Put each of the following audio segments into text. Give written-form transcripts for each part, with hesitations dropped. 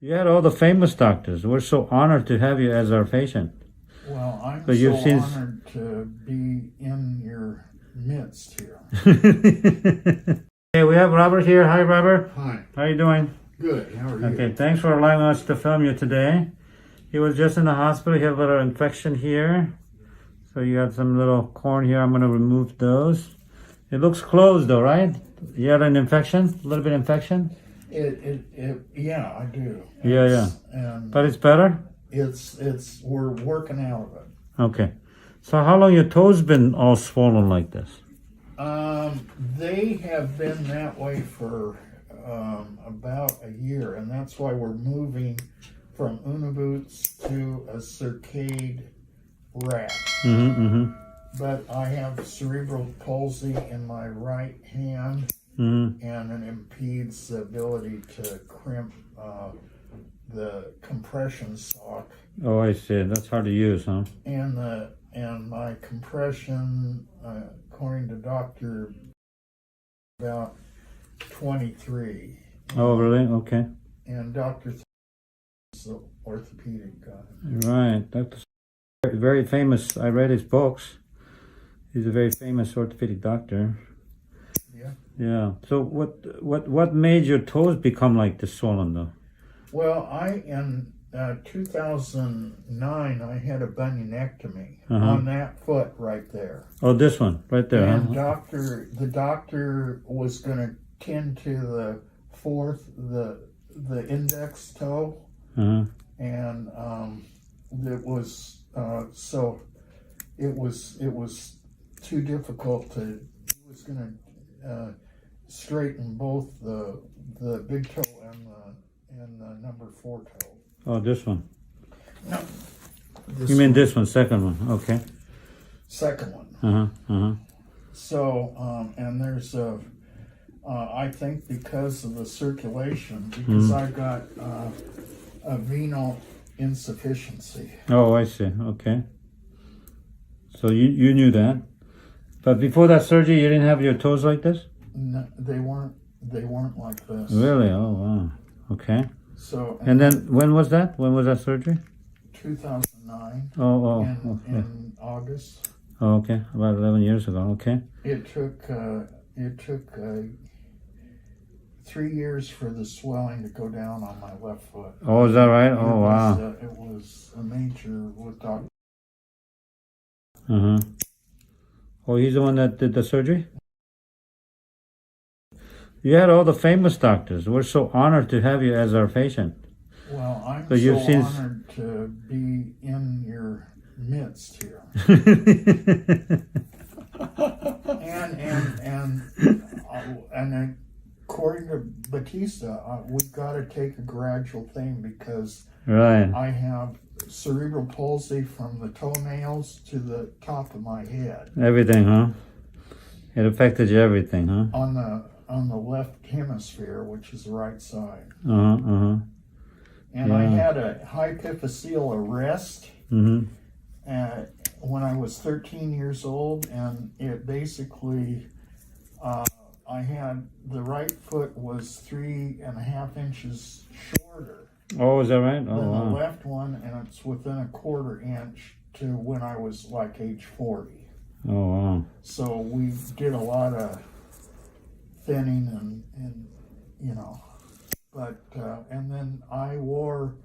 You had all the famous doctors. We're so honored to have you as our patient. Well, I'm But you've so seen- honored to be in your midst here. Hey, we have Robert here. Hi, Robert. Hi. How are you doing? Good. How are you? Okay, thanks for allowing us to film you today. He was just in the hospital. He had a little infection here. So you got some little corn here. I'm going to remove those. It looks closed though, right? You had an infection? A little bit of infection? Yeah, I do. Yeah. And But it's better? we're working out of it. Okay. So how long your toes been all swollen like this? They have been that way for about a year, and that's why we're moving from Uniboots to a Circade rack. But I have cerebral palsy in my right hand, and it impedes the ability to crimp the compression sock. Oh, I see. That's hard to use, huh? And my compression, according to Dr. about 23. Oh, really? Okay. And Dr. is the orthopedic guy. Right. That's very famous. I read his books. He's a very famous orthopedic doctor. Yeah. Yeah. So what made your toes become like this swollen though? Well, in 2009, I had a bunionectomy on that foot right there. Oh, this one right there. And Huh? the doctor was going to tend to the index toe, and it was it was too difficult to. He was going to straighten both the big toe and the number 4 toe. Oh, this one. No. You mean this one, second one? Okay. Second one. So, and there's I think because of the circulation, because I got a venal insufficiency. Oh, I see. Okay. So you knew that, but before that surgery, you didn't have your toes like this? No, they weren't like this. Really? Oh, wow. Okay. So, And then when was that? When was that surgery? 2009. In August. Oh, okay. About 11 years ago. Okay. It took 3 years for the swelling to go down on my left foot. Oh, is that right? Oh, wow. It was a major with Dr. Oh, he's the one that did the surgery? You had all the famous doctors. We're so honored to have you as our patient. Well, I'm But you've seen- honored to be in your midst here. and according to Batista, we've got to take a gradual thing because Right. I have cerebral palsy from the toenails to the top of my head. Everything, huh? It affected you everything, huh? On the left hemisphere, which is the right side. And And I had a hypophyseal arrest when I was 13 years old, and it basically, I had the right foot was 3.5 inches shorter Oh, is that right? Oh, than the wow. left one, and it's within 1/4 inch to when I was like age 40. Oh, wow. So we did a lot of thinning and you know, but and then I wore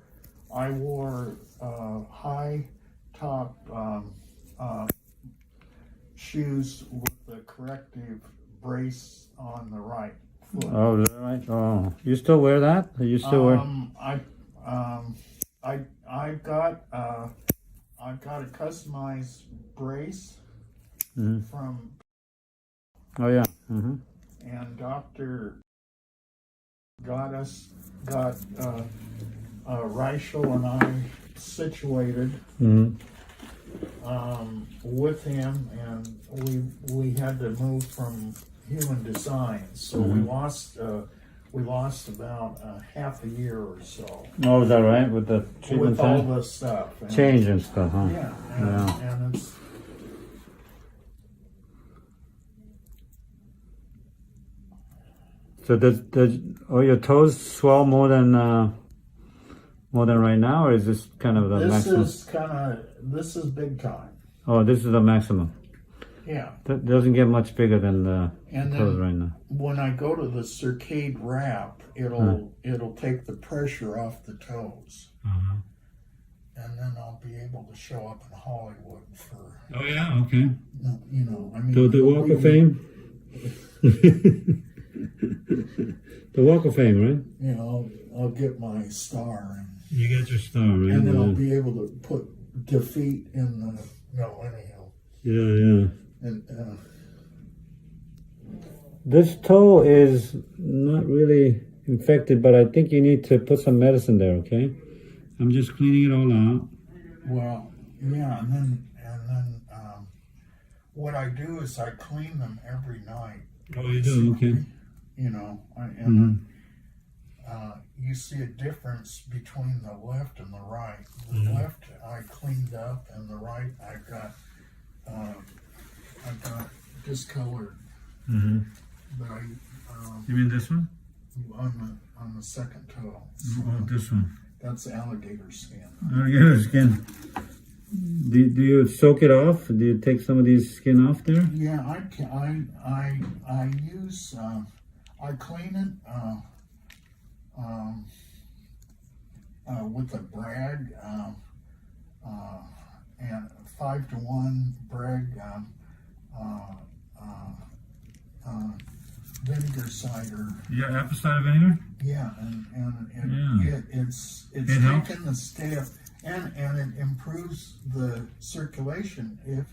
high top shoes with the corrective brace on the right foot. Oh, is that right? Oh, you still wear that? You still wear? I've got a customized brace from, Oh, yeah. and Dr. got Reichel and I situated with him, and we had to move from Human Design, so we lost about half a year or so. Oh, is that right? With the treatment with all time? the stuff. And, Change and stuff, huh? Yeah, and it's. So does your toes swell more than more than right now, or is this kind of the maximum? This is big time. Oh, this is the maximum. Yeah. That doesn't get much bigger than the And toes then right now. when I go to the Circade wrap, it'll take the pressure off the toes. Uh-huh. And then I'll be able to show up in Hollywood for, Oh yeah, okay. you know, I mean. The Walk of Fame? The Walk of Fame, right? You know, I'll get my star and You get your star, right? then I'll be able to put defeat in the, anyhow. Yeah. And, This toe is not really infected, but I think you need to put some medicine there, okay? I'm just cleaning it all out. well, yeah, and then what I do is I clean them every night. Oh, you do? Okay. You know, you see a difference between the left and the right. The left I cleaned up, and the right I've got discolored. Mm-hmm. But You mean this one? on the second toe. Oh, this one. That's alligator skin. Alligator skin. Do you soak it off? Do you take some of these skin off there? Yeah, I use I clean it with a brag and 5-to-1 brag vinegar cider. Yeah, apple cider vinegar? Yeah, and it's It helps? taking the staph and it improves the circulation if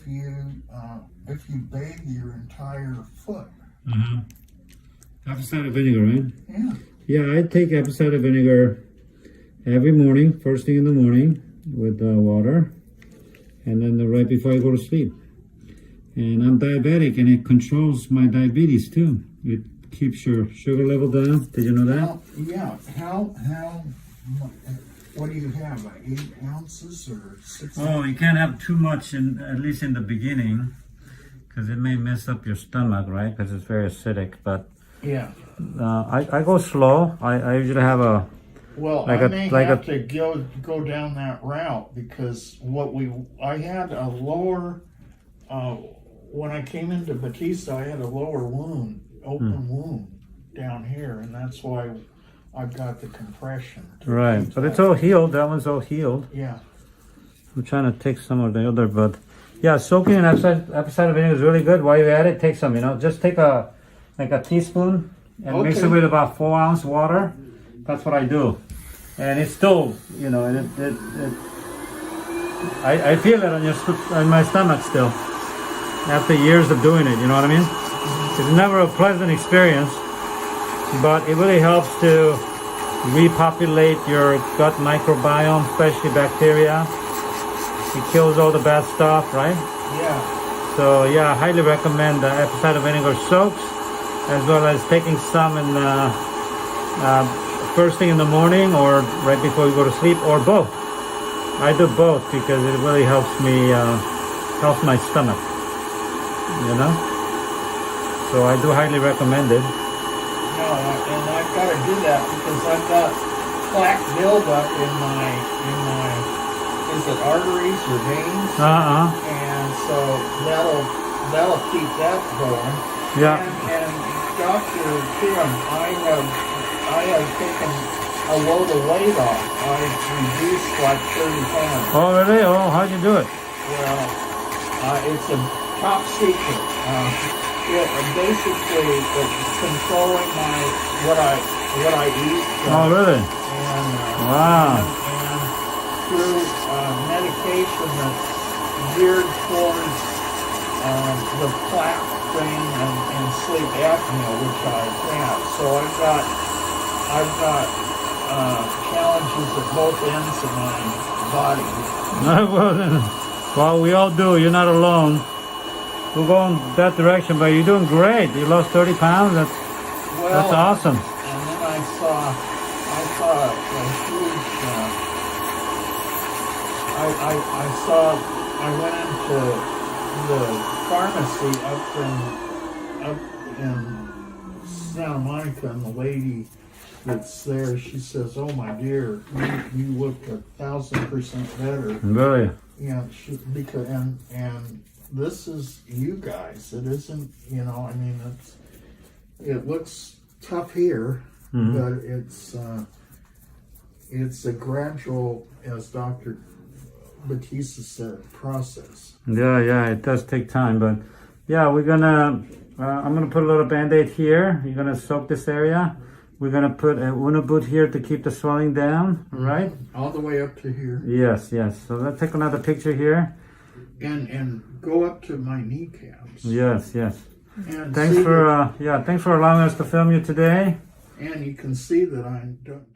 you bathe your entire foot. Uh-huh. Apple cider vinegar, right? Yeah. Yeah, I take apple cider vinegar every morning, first thing in the morning with water, and then right before I go to sleep. And I'm diabetic, and it controls my diabetes too. It keeps your sugar level down. Did you know that? Yeah. What do you have? 8 ounces or 6? Oh, you can't have too much, at least in the beginning, because it may mess up your stomach, right? Because it's very acidic. But Yeah. I go slow. I usually have a Well, like I a- may like have a- to go down that route because I had a lower when I came into Batista, I had a lower wound, open wound down here, and that's why I've got the compression. right, but it's all healed. That one's all healed. Yeah. I'm trying to take some of the other, but yeah, soaking in apple cider vinegar is really good. While you're at it, take some. Just take a teaspoon and mix it Okay. with about 4 ounce water. That's what I do, and it's still, I feel it on my stomach still after years of doing it. You know what I mean? It's never a pleasant experience, but it really helps to repopulate your gut microbiome, especially bacteria. It kills all the bad stuff, right? Yeah. So yeah, I highly recommend the apple cider vinegar soaks, as well as taking some in first thing in the morning or right before you go to sleep, or both. I do both because it really helps me, helps my stomach, So I do highly recommend it. No, and I've got to do that because I've got plaque buildup in my is it arteries or veins? And so that'll keep that going. Yeah. And Dr. Kiram, I have taken a load of weight off. I've reduced like 30 pounds. Oh really? Oh, how'd you do it? Well, it's a top secret. Basically, it's controlling what I eat. Oh really? And, Wow. and through medication that's geared towards the plaque thing and sleep apnea, which I have. So I've got challenges at both ends of my body. Well, we all do. You're not alone. We'll go in that direction, but you're doing great. You lost 30 pounds. That's awesome. And then I saw a huge. I went into the pharmacy up in Santa Monica, and the lady that's there, she says, "Oh my dear, you look 1,000% better." Really? Yeah, because and this is you guys. It isn't, I mean, it looks tough here, but it's a gradual, as Dr. Batista said, process. Yeah, it does take time, but yeah, I'm gonna put a little Band-Aid here. You're gonna soak this area. We're gonna put a Una boot here to keep the swelling down, right? All the way up to here. Yes. So let's take another picture here. And go up to my kneecaps. Yes. And thanks for allowing us to film you today. And you can see that I don't